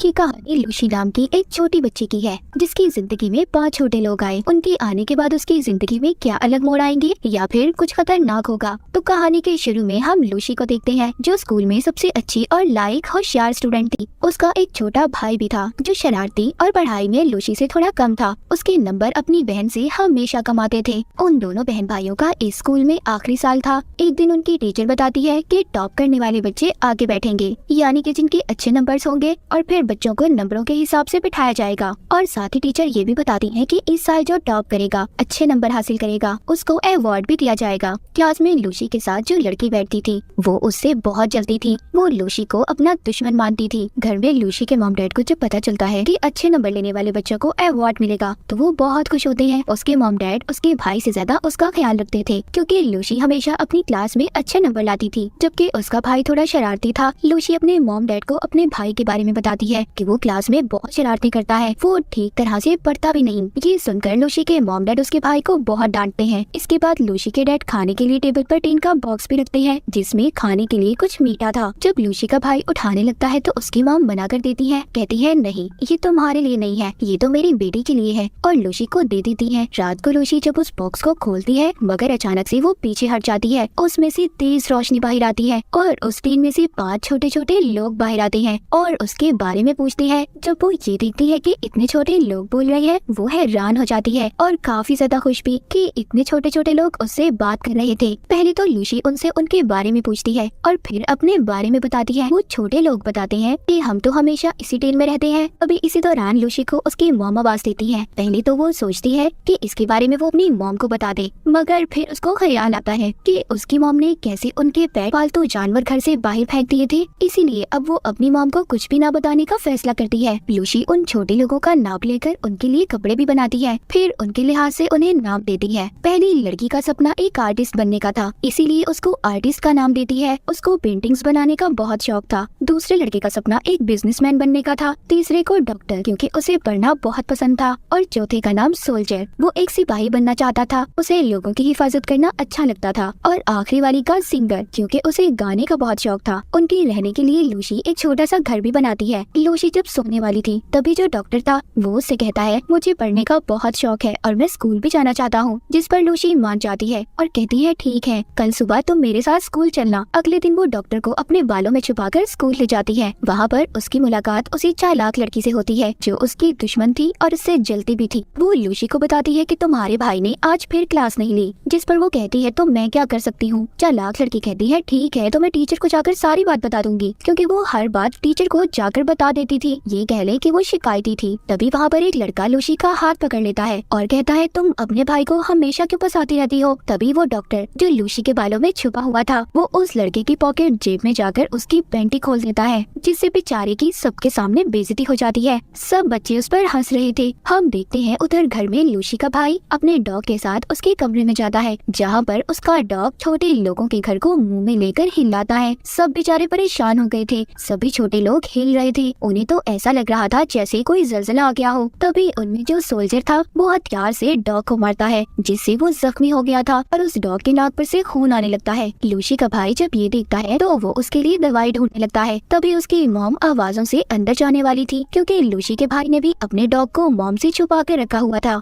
की कहानी लूसी नाम की एक छोटी बच्ची की है, जिसकी जिंदगी में 5 छोटे लोग आए। उनके आने के बाद उसकी जिंदगी में क्या अलग मोड़ आएंगे या फिर कुछ खतरनाक होगा। तो कहानी के शुरू में हम लूसी को देखते हैं, जो स्कूल में सबसे अच्छी और लायक होशियार स्टूडेंट थी। उसका एक छोटा भाई भी था जो शरारती और पढ़ाई में लूसी से थोड़ा कम था। उसके नंबर अपनी बहन से हमेशा कम आते थे। उन दोनों बहन भाइयों का इस स्कूल में आखिरी साल था। एक दिन उनकी टीचर बताती है कि टॉप करने वाले बच्चे आगे बैठेंगे, यानी कि जिनके अच्छे नंबर्स होंगे, और फिर बच्चों को नंबरों के हिसाब से बिठाया जाएगा। और साथ ही टीचर ये भी बताती है कि इस साल जो टॉप करेगा, अच्छे नंबर हासिल करेगा, उसको अवार्ड भी दिया जाएगा। क्लास में लूसी के साथ जो लड़की बैठती थी वो उससे बहुत जलती थी। वो लूसी को अपना दुश्मन मानती थी। घर में लूसी के मॉम डैड को जब पता चलता है कि अच्छे नंबर लेने वाले बच्चों को अवार्ड मिलेगा तो वो बहुत खुश होते हैं। उसके मॉम डैड उसके भाई से ज्यादा उसका ख्याल रखते थे, क्योंकि लूसी हमेशा अपनी क्लास में अच्छे नंबर लाती थी, जबकि उसका भाई थोड़ा शरारती था। लूसी अपने मॉम डैड को अपने भाई के बारे में बताती है कि वो क्लास में बहुत शरारती करता है, वो ठीक तरह से पढ़ता भी नहीं। ये सुनकर लूसी के मॉम डैड उसके भाई को बहुत डांटते हैं। इसके बाद लूसी के डैड खाने के लिए टेबल पर टीन का बॉक्स भी रखते हैं, जिसमें खाने के लिए कुछ मीठा था। जब लूसी का भाई उठाने लगता है तो उसकी मॉम मना कर देती है, कहती है नहीं, ये तुम्हारे लिए नहीं है, ये तो मेरी बेटी के लिए है, और लूसी को दे देती है। रात को लूसी जब उस बॉक्स को खोलती है, मगर अचानक से वो पीछे हट जाती है। उसमें से तेज रोशनी बाहर आती है और उस टीन में से 5 छोटे छोटे लोग बाहर आते हैं और उसके बारे में पूछती है। जब वो ये देखती है कि इतने छोटे लोग बोल रहे हैं, वो हैरान हो जाती है और काफी ज्यादा खुश भी कि इतने छोटे छोटे लोग उससे बात कर रहे थे। पहले तो लूसी उनसे उनके बारे में पूछती है और फिर अपने बारे में बताती है। वो छोटे लोग बताते हैं कि हम तो हमेशा इसी टीन में रहते हैं। अभी इसी दौरान लूसी को उसकी मॉम आवाज देती है। पहले तो वो सोचती है कि इसके बारे में वो अपनी मॉम को बता दे, मगर फिर उसको ख्याल आता है कि उसकी मॉम ने कैसे उनके पेट पालतू जानवर घर से बाहर फेंक दिए थे, इसीलिए अब वो अपनी मॉम को कुछ भी ना बताने का फैसला करती है। लूसी उन छोटे लोगों का नाप लेकर उनके लिए कपड़े भी बनाती है, फिर उनके लिहाज से उन्हें नाम देती है। पहली लड़की का सपना एक आर्टिस्ट बनने का था, इसीलिए उसको आर्टिस्ट का नाम देती है। उसको पेंटिंग्स बनाने का बहुत शौक था। दूसरे लड़के का सपना एक बिजनेसमैन बनने का था। तीसरे को डॉक्टर, क्योंकि उसे पढ़ना बहुत पसंद था। और चौथे का नाम सोल्जर, वो एक सिपाही बनना चाहता था, उसे लोगों की हिफाजत करना अच्छा लगता था। और आखिरी वाली का सिंगर, क्योंकि उसे गाने का बहुत शौक था। उनके रहने के लिए लूसी एक छोटा सा घर भी बनाती है। लूसी जब सोने वाली थी तभी जो डॉक्टर था वो उससे कहता है, मुझे पढ़ने का बहुत शौक है और मैं स्कूल भी जाना चाहता हूँ, जिस पर लूसी मान जाती है और कहती है ठीक है, कल सुबह तुम मेरे साथ स्कूल चलना। अगले दिन वो डॉक्टर को अपने बालों में छुपाकर स्कूल ले जाती है। वहाँ पर उसकी मुलाकात उसी चालाक लड़की से होती है जो उसकी दुश्मन थी और उससे जलती भी थी। वो लूसी को बताती है कि तुम्हारे भाई ने आज फिर क्लास नहीं ली, जिस पर वो कहती है तो मैं क्या कर सकती हूँ। चालाक लड़की कहती है ठीक है, तो मैं टीचर को जाकर सारी बात बता दूंगी, क्योंकि वो हर बात टीचर को जाकर बता देती थी। ये कह ले कि वो शिकायती थी। तभी वहाँ पर एक लड़का लूसी का हाथ पकड़ लेता है और कहता है तुम अपने भाई को हमेशा क्यों फंसाती रहती हो। तभी वो डॉक्टर, जो लूसी के बालों में छुपा हुआ था, वो उस लड़के की पॉकेट जेब में जाकर उसकी पेंटी खोल देता है, जिससे बेचारे की सबके सामने बेइज्जती हो जाती है। सब बच्चे उस पर हंस रहे थे। हम देखते हैं उधर घर में लूसी का भाई अपने डॉग के साथ उसके कमरे में जाता है, जहाँ पर उसका डॉग छोटे लोगों के घर को मुंह में लेकर हिलाता है। सब बेचारे परेशान हो गए थे। सभी छोटे लोग हिल रहे थे। उन्हें तो ऐसा लग रहा था जैसे कोई जलजला आ गया हो। तभी उनमें जो सोल्जर था वो हथियार से डॉग को मारता है, जिससे वो जख्मी हो गया था और उस डॉग की नाक पर से खून आने लगता है। लूसी का भाई जब ये देखता है तो वो उसके लिए दवाई ढूंढने लगता है। तभी उसकी मॉम आवाजों से अंदर जाने वाली थी, क्योंकि लूसी के भाई ने भी अपने डॉग को मॉम से छुपा के रखा हुआ था।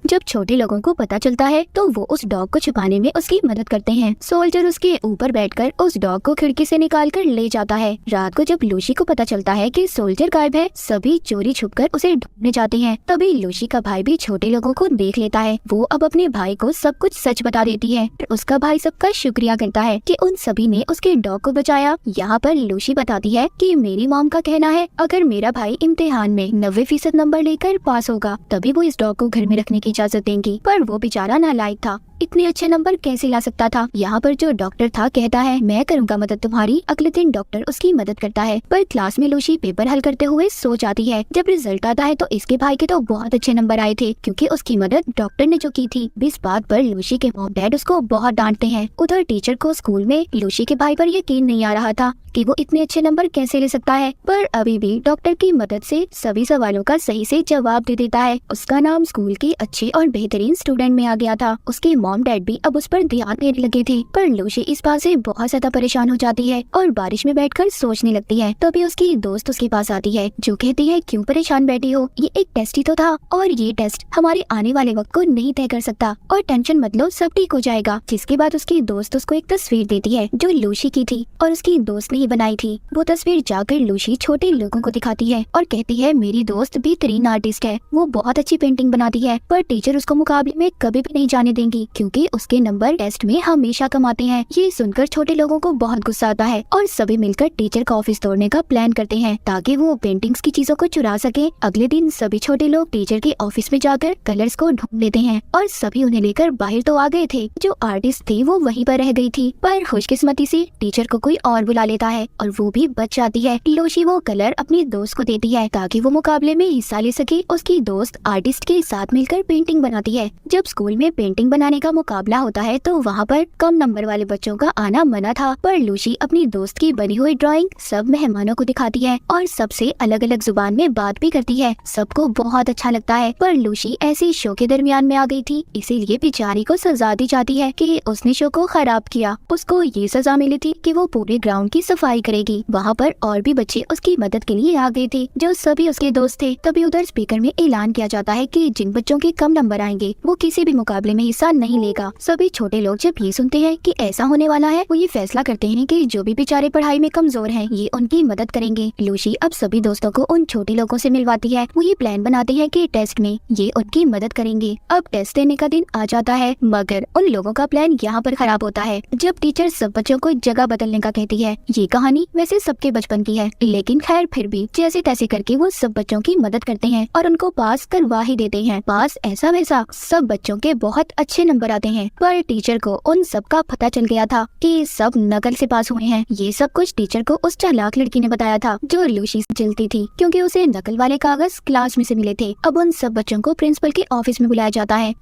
जब छोटे लोगों को पता चलता है तो वो उस डॉग को छुपाने में उसकी मदद करते हैं। सोल्जर उसके ऊपर बैठकर उस डॉग को खिड़की से निकालकर ले जाता है। रात को जब लूसी को पता चलता है कि सोल्जर गायब है, सभी चोरी छुपकर उसे ढूंढने जाते हैं। तभी लूसी का भाई भी छोटे लोगों को देख लेता है। वो अब अपने भाई को सब कुछ सच बता देती है। उसका भाई सबका शुक्रिया करता है कि उन सभी ने उसके डॉग को बचाया। यहाँ पर लूसी बताती है कि मेरी मॉम का कहना है अगर मेरा भाई इम्तिहान में 90% नंबर लेकर पास होगा तभी वो इस डॉग को घर में रखने की इजाजत देंगी, पर वो बेचारा नालायक था, इतने अच्छे नंबर कैसे ला सकता था। यहाँ पर जो डॉक्टर था कहता है मैं करूँगा मदद तुम्हारी। अगले दिन डॉक्टर उसकी मदद करता है, पर क्लास में लूसी पेपर हल करते हुए सो जाती है। जब रिजल्ट आता है तो इसके भाई के तो बहुत अच्छे नंबर आए थे, क्योंकि उसकी मदद डॉक्टर ने जो की थी। इस बात पर लूसी के मॉम डैड उसको बहुत डांटते हैं। उधर टीचर को स्कूल में लूसी के भाई पर यकीन नहीं आ रहा था कि वो इतने अच्छे नंबर कैसे ले सकता है, पर अभी भी डॉक्टर की मदद से सभी सवालों का सही से जवाब दे देता है। उसका नाम स्कूल की अच्छी अच्छे और बेहतरीन स्टूडेंट में आ गया था। उसके मॉम डैड भी अब उस पर ध्यान देने लगे थे। पर लूसी इस बात से बहुत ज्यादा परेशान हो जाती है और बारिश में बैठकर सोचने लगती है। तभी उसकी दोस्त उसके पास आती है जो कहती है, क्यों परेशान बैठी हो, ये एक टेस्ट ही तो था और ये टेस्ट हमारे आने वाले वक्त को नहीं तय कर सकता और टेंशन मत लो, सब ठीक हो जाएगा। जिसके बाद उसकी दोस्त उसको एक तस्वीर देती है जो लूसी की थी और उसकी दोस्त ने ही बनाई थी। वो तस्वीर जाकर लूसी छोटे लोगों को दिखाती है और कहती है, मेरी दोस्त बेहतरीन आर्टिस्ट है, वो बहुत अच्छी पेंटिंग बनाती है, पर टीचर उसको मुकाबले में कभी भी नहीं जाने देंगी क्योंकि उसके नंबर टेस्ट में हमेशा कम आते हैं। ये सुनकर छोटे लोगों को बहुत गुस्सा आता है और सभी मिलकर टीचर का ऑफिस तोड़ने का प्लान करते हैं ताकि वो पेंटिंग्स की चीजों को चुरा सके। अगले दिन सभी छोटे लोग टीचर के ऑफिस में जाकर कलर्स को ढूंढ लेते हैं और सभी उन्हें लेकर बाहर तो आ गए थे। जो आर्टिस्ट थी वो वहीं पर रह गई थी, पर खुशकिस्मती से टीचर को कोई और बुला लेता है और वो भी बच जाती है। लूसी वो कलर अपनी दोस्त को देती है ताकि वो मुकाबले में हिस्सा ले सके। उसकी दोस्त आर्टिस्ट के साथ मिलकर पेंटिंग बनाती है। जब स्कूल में पेंटिंग बनाने का मुकाबला होता है तो वहाँ पर कम नंबर वाले बच्चों का आना मना था, पर लूसी अपनी दोस्त की बनी हुई ड्राइंग सब मेहमानों को दिखाती है और सबसे अलग अलग जुबान में बात भी करती है। सबको बहुत अच्छा लगता है, पर लूसी ऐसे शो के दरमियान में आ गई थी, इसीलिए बेचारी को सजा दी जाती है कि उसने शो को खराब किया। उसको ये सजा मिली थी कि वो पूरे ग्राउंड की सफाई करेगी। वहाँ पर और भी बच्चे उसकी मदद के लिए आ गए थे जो सभी उसके दोस्त थे। तभी उधर स्पीकर में ऐलान किया जाता है कि जिन बच्चों के कम नंबर आएंगे वो किसी भी मुकाबले में हिस्सा नहीं लेगा। सभी छोटे लोग जब ये सुनते हैं कि ऐसा होने वाला है, वो ये फैसला करते हैं कि जो भी बेचारे पढ़ाई में कमजोर हैं, ये उनकी मदद करेंगे। लूसी अब सभी दोस्तों को उन छोटे लोगों से मिलवाती है। वो ये प्लान बनाती है कि टेस्ट में ये उनकी मदद करेंगे। अब टेस्ट देने का दिन आ जाता है, मगर उन लोगों का प्लान यहाँ पर खराब होता है जब टीचर सब बच्चों को जगह बदलने का कहती है। ये कहानी वैसे सबके बचपन की है, लेकिन खैर फिर भी जैसे तैसे करके वो सब बच्चों की मदद करते हैं और उनको पास करवा ही देते हैं। पास ऐसा वैसा सब बच्चों के बहुत अच्छे नंबर आते हैं, पर टीचर को उन सब का पता चल गया था कि सब नकल से पास हुए हैं। ये सब कुछ टीचर को उस चालाक लड़की ने बताया था जो लूसी से जलती थी क्योंकि उसे नकल वाले कागज क्लास में से मिले थे। अब उन सब बच्चों को प्रिंसिपल के ऑफिस में बुलाया जाता है।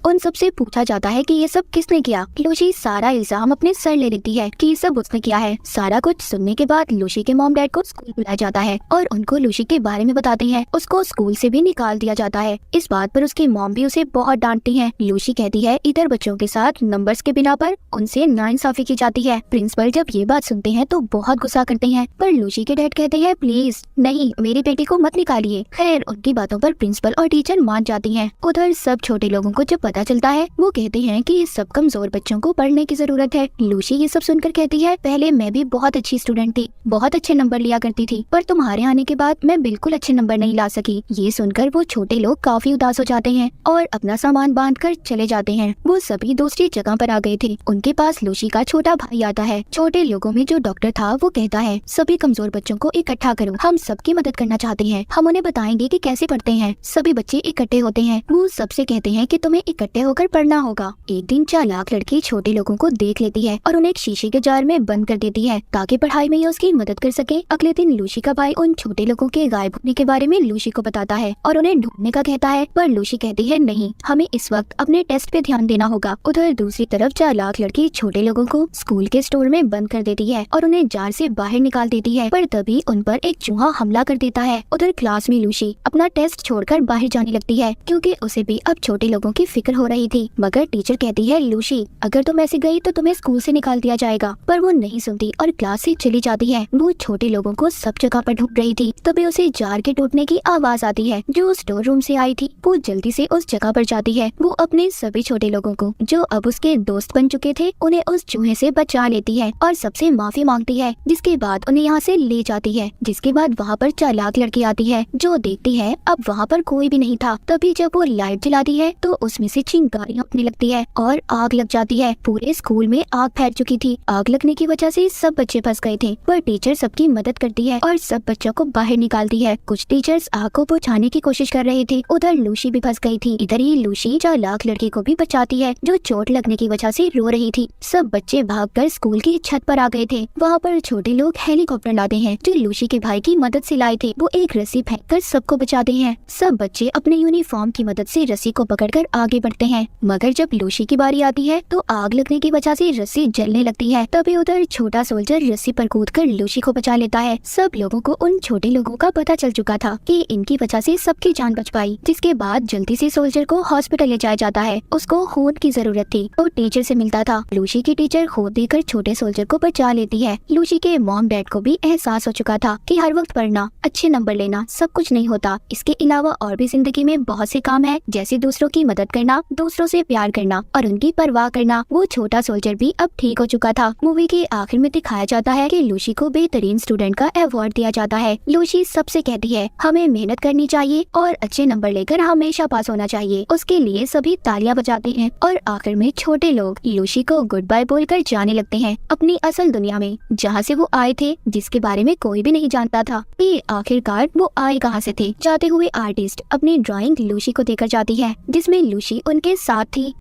उन सबसे पूछा जाता है कि ये सब किसने किया। लूसी सारा इल्जाम अपने सर ले लेती है कि ये सब उसने किया है। सारा कुछ सुनने के बाद लूसी के मॉम डैड को स्कूल बुलाया जाता है और उनको लूसी के बारे में बताते हैं। उसको स्कूल से भी निकाल दिया जाता है। इस बात पर उसकी मॉम भी उसे बहुत डांटती है। लूसी कहती है, इधर बच्चों के साथ नंबर्स के बिना पर उनसे नाइंसाफी की जाती है। प्रिंसिपल जब ये बात सुनते हैं तो बहुत गुस्सा करते हैं, पर लूसी के डैड कहते हैं, प्लीज नहीं, मेरी बेटी को मत निकालिए। खैर उनकी बातों पर प्रिंसिपल और टीचर मान जाती हैं। उधर सब छोटे लोगों को जब पता चलता है, वो कहते हैं कि ये सब कमजोर बच्चों को पढ़ने की जरूरत है। लूसी ये सब सुनकर कहती है, पहले मैं भी बहुत अच्छी स्टूडेंट थी, बहुत अच्छे नंबर लिया करती थी, पर तुम्हारे आने के बाद मैं बिल्कुल अच्छे नंबर नहीं ला सकी। ये सुनकर वो छोटे लोग काफी उदास हो जाते हैं और अपना सामान बांध कर चले जाते हैं। वो सभी दूसरी जगह पर आ गए थे। उनके पास लूसी का छोटा भाई आता है। छोटे लोगों में जो डॉक्टर था वो कहता है, सभी कमजोर बच्चों को इकट्ठा करो, हम सबकी मदद करना चाहते हैं, हम उन्हें बताएंगे कि कैसे पढ़ते हैं। सभी बच्चे इकट्ठे होते हैं। वो सबसे कहते हैं कि तुम्हें इकट्ठे होकर पढ़ना होगा। एक दिन चालाक लड़की छोटे लोगों को देख लेती है और उन्हें एक शीशे के जार में बंद कर देती है ताकि पढ़ाई में ये उसकी मदद कर सके। अगले दिन लूसी का भाई उन छोटे लोगों के गायब होने के बारे में लूसी को बताता है और उन्हें ढूंढने का कहता है, पर लूसी कहती है, नहीं, हमें इस वक्त अपने टेस्ट पे ध्यान देना होगा। उधर दूसरी तरफ चालाक लड़की छोटे लोगों को स्कूल के स्टोर में बंद कर देती है और उन्हें जार से बाहर निकाल देती है, पर तभी उन पर एक चूहा हमला कर देता है। उधर क्लास में लूसी अपना टेस्ट छोड़कर बाहर जाने लगती है क्योंकि उसे भी अब छोटे लोगों की फिक्र हो रही थी, मगर टीचर कहती है, लूसी अगर तुम ऐसे गई तो तुम्हें स्कूल से निकाल दिया जाएगा। पर वो नहीं सुनती और क्लास से चली जाती है। वो छोटे लोगों को सब जगह पर ढूंढ रही थी, तभी उसे जार के टूटने की आवाज आती है जो स्टोर रूम से आई थी। वो जल्दी से उस जगह पर जाती है। वो अपने सभी छोटे लोगों को जो अब उसके दोस्त बन चुके थे उन्हें उस चूहे से बचा लेती है और सबसे माफी मांगती है, जिसके बाद उन्हें यहाँ से ले जाती है। जिसके बाद वहाँ पर चालाक लड़की आती है जो देखती है अब वहाँ पर कोई भी नहीं था। तभी जब वो लाइट जलाती है तो उसमें से चिंगारियां उठने लगती है और आग लग जाती है। पूरे स्कूल में आग फैल चुकी थी। आग लगने की वजह से सब बच्चे फंस गए थे, पर टीचर सबकी मदद करती है और सब बच्चों को बाहर निकालती है। कुछ टीचर्स आग को बुझाने की कोशिश कर रहे थे। उधर लूसी भी फंस गई थी। इधर ही लूसी चालाक लड़की को भी बचाती है जो चोट लगने की वजह से रो रही थी। सब बच्चे भागकर स्कूल की छत पर आ गए थे। वहाँ पर छोटे लोग हेलीकॉप्टर लाते हैं जो लूसी के भाई की मदद से लाए थे। वो एक रस्सी फेंक कर सबको बचाते हैं। सब बच्चे अपने यूनिफॉर्म की मदद से रस्सी को पकड़कर आगे पड़ते हैं। मगर जब लूसी की बारी आती है तो आग लगने की वजह से रस्सी जलने लगती है। तभी उधर छोटा सोल्जर रस्सी पर कूदकर लूसी को बचा लेता है। सब लोगों को उन छोटे लोगों का पता चल चुका था कि इनकी वजह से सबकी जान बच पाई। जिसके बाद जल्दी से सोल्जर को हॉस्पिटल ले जाया जाता है। उसको खून की जरूरत थी तो टीचर से मिलता था। लूसी की टीचर खून देकर छोटे सोल्जर को बचा लेती है। लूसी के मॉम डैड को भी एहसास हो चुका था कि हर वक्त पढ़ना, अच्छे नंबर लेना सब कुछ नहीं होता। इसके अलावा और भी जिंदगी में बहुत से काम है, जैसे दूसरों की मदद करना, दूसरों से प्यार करना और उनकी परवाह करना। वो छोटा सोल्जर भी अब ठीक हो चुका था। मूवी के आखिर में दिखाया जाता है कि लूसी को बेहतरीन स्टूडेंट का अवार्ड दिया जाता है। लूसी सबसे कहती है हमें मेहनत करनी चाहिए और अच्छे नंबर लेकर हमेशा पास होना चाहिए। उसके लिए सभी तालियां बजाते हैं और आखिर में छोटे लोग लूसी को गुड बाय बोलकर जाने लगते हैं अपनी असल दुनिया में, जहाँ से वो आए थे, जिसके बारे में कोई भी नहीं जानता था कि आखिरकार वो आए कहाँ से थे। जाते हुए आर्टिस्ट अपनी ड्राइंग लूसी को देकर जाती है, जिसमें लूसी उनके साथ थी।